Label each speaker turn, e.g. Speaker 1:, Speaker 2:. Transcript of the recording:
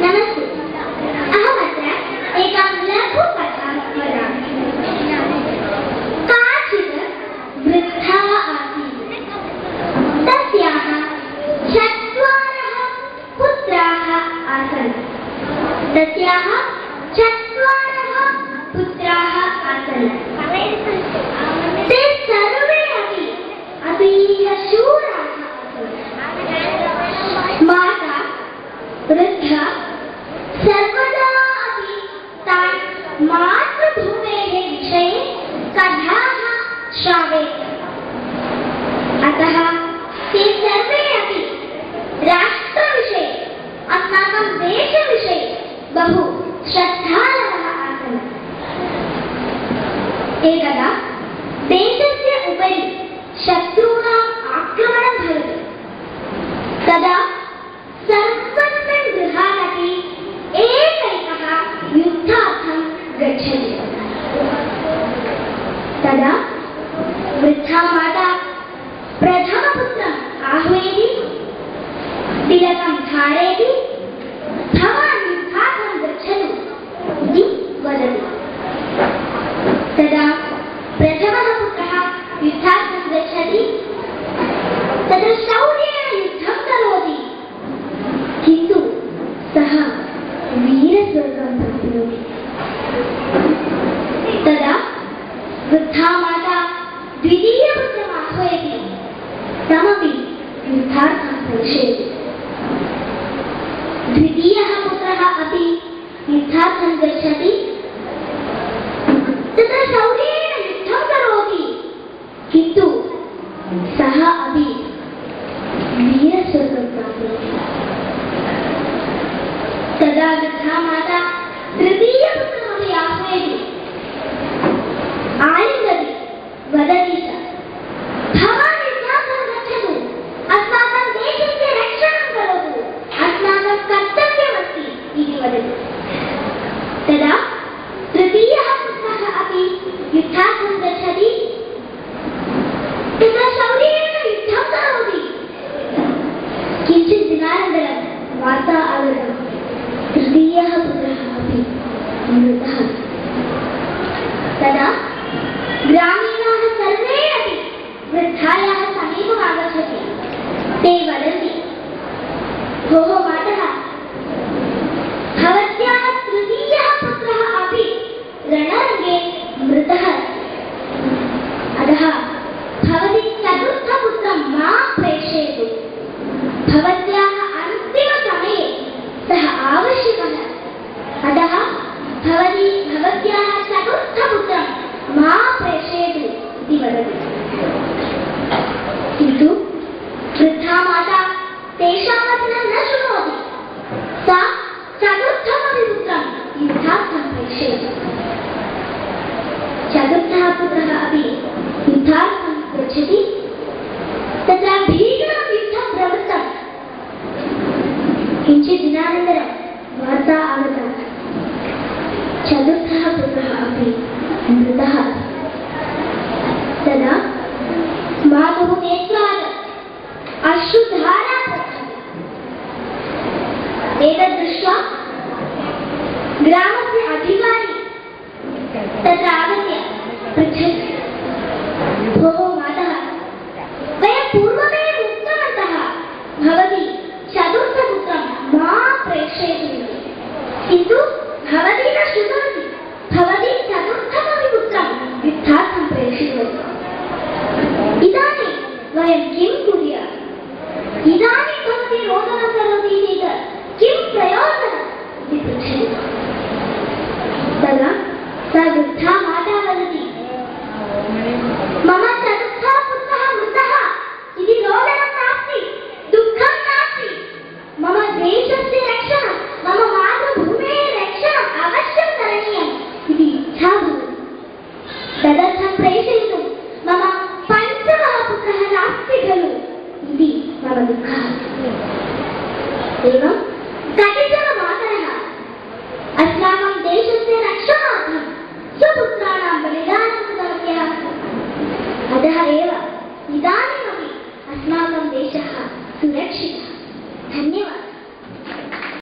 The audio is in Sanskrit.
Speaker 1: नमस्ते। अहमत्र एकां लघुकथां वदामि। काचित् वृद्धा आसीत्। तस्याः 4 पुत्राः आसन्। ते सर्वे अपि अतीव शूराः आसन्। माता वृद्धा सर्वदा अपि तान् मातृभूमेः विषये कथाः श्रावयति। अतः ते सर्वे अपि राष्ट्रविषये, अस्माकं देशविषये बहु श्रद्धालवः आसन्। एकदा देशस्य उपरि शत्रूणाम् आक्रमणं भवति। तदा सर्वस्मिन् गृहानपि एकैकः युद्धार्थं गच्छति। तदा वृद्धा माता प्रथमपुत्रम् आह्वयति, तिलकं धारयति, भवान् युद्धार्थं गच्छतु इति वदति। तदा प्रथमः पुत्रः युद्धार्थं गच्छति। तत्र शौर्येण युद्धं करोति, किन्तु सः वीरस्वर्गं प्राप्नोति। तदा वृद्धा माता द्वितीयपुत्रम् आह्वयति, तमपि युद्धार्थं प्रेषयति। द्वितीयः पुत्रः अपि युद्धार्थं गच्छति। तत्र शौर्येण युद्धं करोति, किन्तु सः अपि वीरस्वर्गं प्राप्नोति। तदा वृद्धा माता तृतीयपुत्रमपि आह्वयति, आलिङ्गति, वदति च, भवान् युद्धार्थं गच्छतु, अस्माकं देशस्य रक्षणं करोतु, अस्माकं कर्तव्यमस्ति इति वदति। तदा तृतीयः पुत्रः अपि युद्धार्थं गच्छति। तदा शौर्येण युद्धं करोति, किञ्चित् दिनानन्तरं वार्ता आगता, तृतीयः पुत्रः अपि मृतः। तदा ग्रामीणाः सर्वे अपि वृद्धायाः समीपम् आगच्छन्ति। ते वदन्ति, भोः मातः, भवत्याः तृतीयः पुत्रः अपि रणरङ्गे मृतः। अतः भवती चतुर्थपुत्रं मां प्रेषयतु। भवत्याः अन्तिमसमये सः आवश्यकः। अतः भवती भवत्याः चतुर्थपुत्रं मां प्रेषयतु इति वदति। किन्तु वृद्धा माता तेषां वचनं न शृणोति। सा चतुर्थमपि पुत्रं युद्धार्थं प्रेषयति। चतुर्थः पुत्रः अपि युद्धार्थं गच्छति। तत्र भीषणं युद्धं प्रवृत्तं। किञ्चित् दिनानन्तरं वार्ता आगता, चतुर्थः पुत्रः अपि मृतः। तदा मातुः नेत्रात् अश्रुधारा प्रवहति। एतत् दृष्ट्वा ग्रामस्य अधिकारी तत्र आगत्य पृच्छति, भोः